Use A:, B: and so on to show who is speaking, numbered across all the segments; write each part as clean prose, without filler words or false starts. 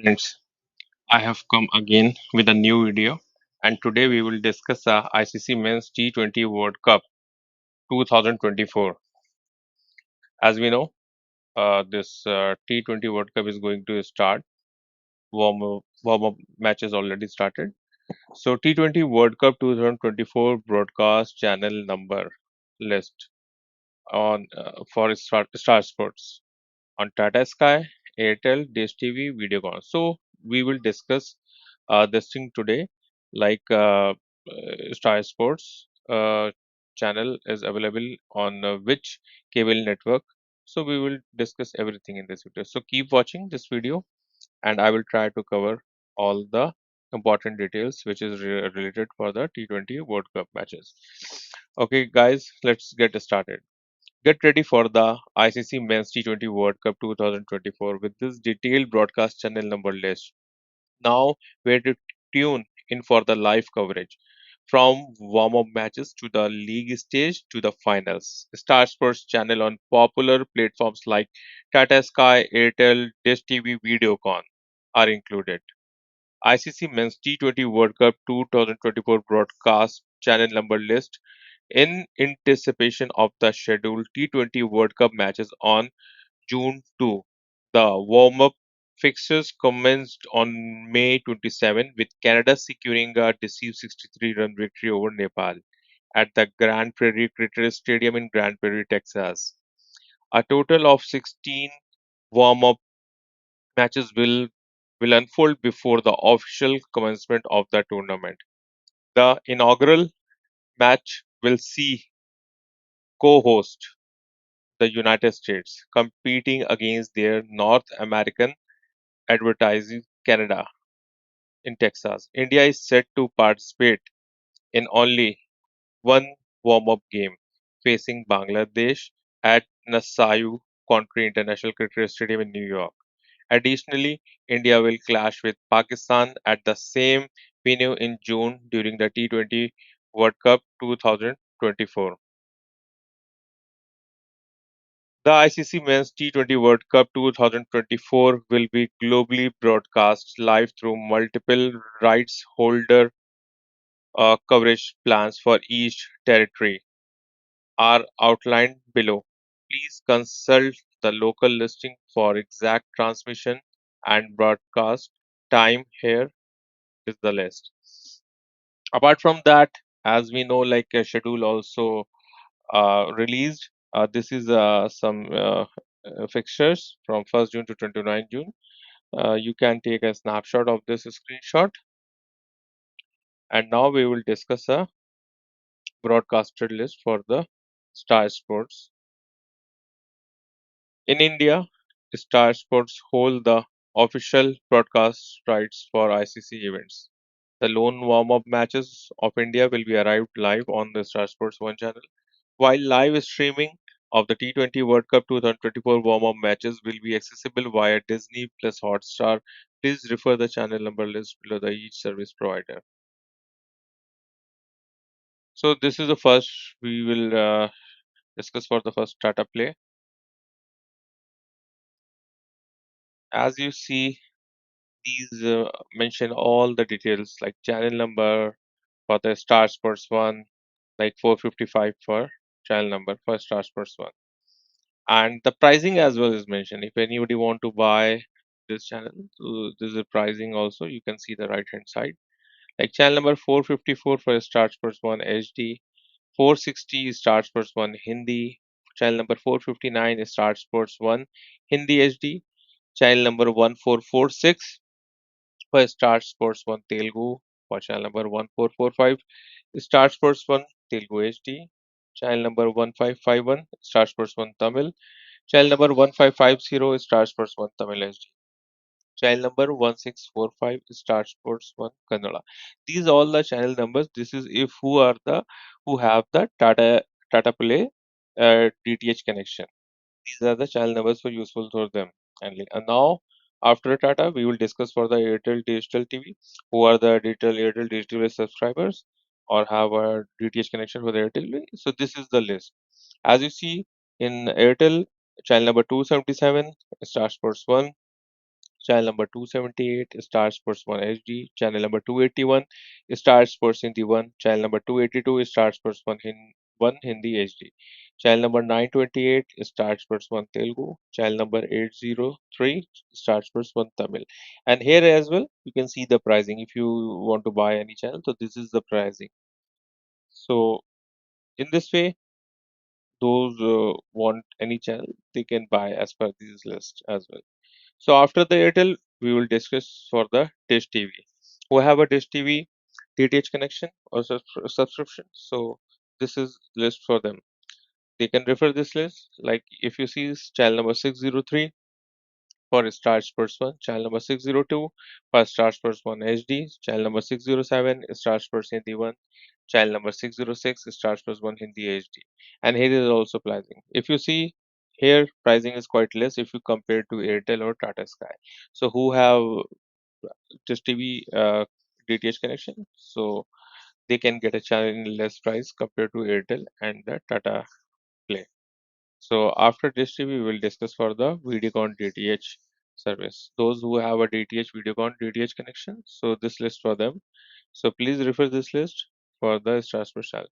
A: Friends, I have come again with a new video, and today we will discuss the ICC Men's T20 World Cup 2024. As we know, this T20 World Cup is going to start. Warm up matches already started. So T20 World Cup 2024 broadcast channel number list on for Star Sports on Tata Sky, Airtel, Dish TV, Videocon. So we will discuss this thing today. Like Star Sports channel is available on which cable network. So we will discuss everything in this video. So keep watching this video, and I will try to cover all the important details which is related for the T20 World Cup matches. Okay, guys, let's get started. Get ready for the ICC Men's T20 World Cup 2024 with this detailed broadcast channel number list. Now, where to tune in for the live coverage from warm-up matches to the league stage to the finals. Star Sports channel on popular platforms like Tata Sky, Airtel, Dish TV, Videocon are included. ICC Men's T20 World Cup 2024 broadcast channel number list in anticipation of the scheduled T20 World Cup matches on June 2. The warm-up fixtures commenced on May 27 with Canada securing a decisive 63-run victory over Nepal at the Grand Prairie Cricket Stadium in Grand Prairie, Texas. A total of 16 warm-up matches will unfold before the official commencement of the tournament. The inaugural match will see co-host the United States competing against their North American advertising Canada in Texas. India is set to participate in only one warm-up game facing Bangladesh at Nasayu Country International Cricket Stadium in New York. Additionally, India will clash with Pakistan at the same venue in June during the T20 World Cup 2024. The ICC Men's T20 World Cup 2024 will be globally broadcast live through multiple rights holder coverage plans for each territory are outlined below. Please consult the local listing for exact transmission and broadcast time. Here is the list. Apart from that, as we know, like a schedule also released. This is some fixtures from 1st June to 29 June. You can take a snapshot of this screenshot. And now we will discuss a broadcasted list for the Star Sports. In India, Star Sports hold the official broadcast rights for ICC events. The lone warm-up matches of India will be arrived live on the Star Sports 1 channel, while live streaming of the T20 World Cup 2024 warm-up matches will be accessible via Disney plus Hotstar. Please refer the channel number list below the each service provider. So this is the first we will discuss for the first Tata Play. As you see, these mention all the details like channel number for the Star Sports 1, like 455 for channel number for Star Sports 1. And the pricing as well is mentioned. If anybody want to buy this channel, so this is the pricing also. You can see the right hand side. Like channel number 454 for Star Sports 1 HD, 460 Star Sports 1 Hindi, channel number 459 is Star Sports 1 Hindi HD, channel number 1446 for Star Sports 1 Telugu, for channel number 1445 Star Sports 1 Telugu HD, channel number 1551 Star Sports 1 Tamil, channel number 1550 Star Sports 1 Tamil HD. Channel number 1645 Star Sports 1 Kannada. These all the channel numbers. This is if who have the Tata Play DTH connection. These are the channel numbers for useful for them. And now after Tata, we will discuss for the Airtel Digital TV, who are the Airtel Digital subscribers or have a DTH connection for the Airtel. So this is the list. As you see in Airtel, channel number 277 Star Sports 1, Channel number 278 Star Sports 1 HD. Channel number 281 Star Sports Hindi 1. Channel number 282 Star Sports 1 Hindi HD. Channel number 928 Star Sports 1 Telugu. Channel number 803 Star Sports 1 Tamil. And here as well, you can see the pricing. If you want to buy any channel, so this is the pricing. So in this way, those want any channel, they can buy as per this list as well. So after the Airtel, we will discuss for the Dish TV. Who have a Dish TV DTH connection or subscription? So this is list for them. They can refer this list. Like if you see channel number 603 for Star Sports 1, channel number 602 for Star Sports 1 HD, channel number 607 Star Sports Hindi 1, channel number 606 Star Sports 1 Hindi HD. And here is also pricing. If you see here, pricing is quite less if you compare to Airtel or Tata Sky. So who have Dish TV DTH connection? So they can get a channel in less price compared to Airtel and the Tata Play. So after this we will discuss for the Videocon DTH service. Those who have a DTH Videocon DTH connection, so this list for them. So please refer this list for the Star Sports channel.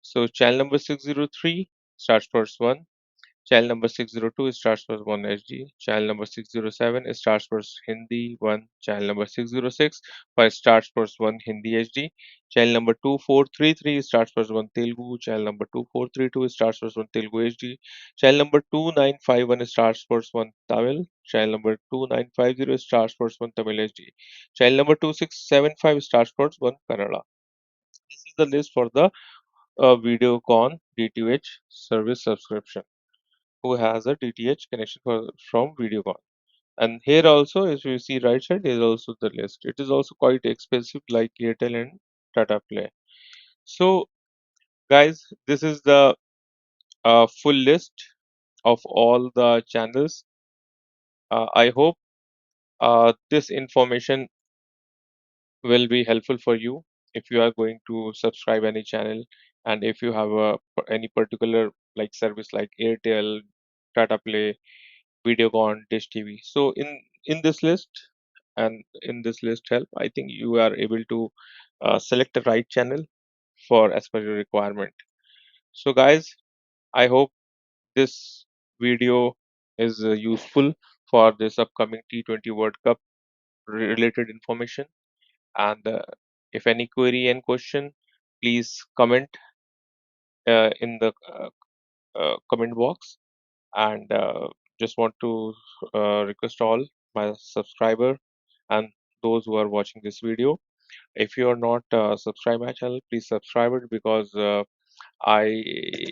A: So channel number 603 Star Sports 1, channel number 602 Star Sports 1 HD, channel number 607 Star Sports Hindi 1, channel number 606 for Star Sports 1 Hindi HD, channel number 2433 Star Sports 1 Telugu, channel number 2432 Star Sports 1 Telugu HD, channel number 2951 Star Sports 1 Tamil, channel number 2950 Star Sports 1 Tamil HD, channel number 2675 Star Sports 1 Kannada. This is the list for the Videocon DTH service subscription who has a DTH connection from Videocon. And here also, as you see right side, is also the list. It is also quite expensive like Airtel and Tata Play. So guys, this is the full list of all the channels. I hope this information will be helpful for you if you are going to subscribe any channel, and if you have any particular like service like Airtel, Tata Play, Videocon, Dish TV. So in this list and in this list help, I think you are able to select the right channel for as per your requirement. So guys, I hope this video is useful for this upcoming T20 World Cup related information. And if any query and question, please comment in the comment box. And just want to request all my subscriber and those who are watching this video, if you are not subscribe my channel, please subscribe it, because I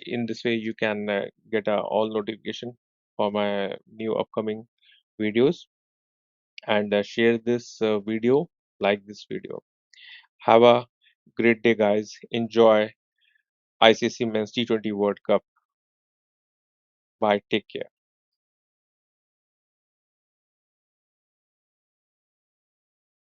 A: in this way you can get all notification for my new upcoming videos. And share this video, like this video. Have a great day guys, enjoy ICC Men's T20 World Cup. Bye, take care.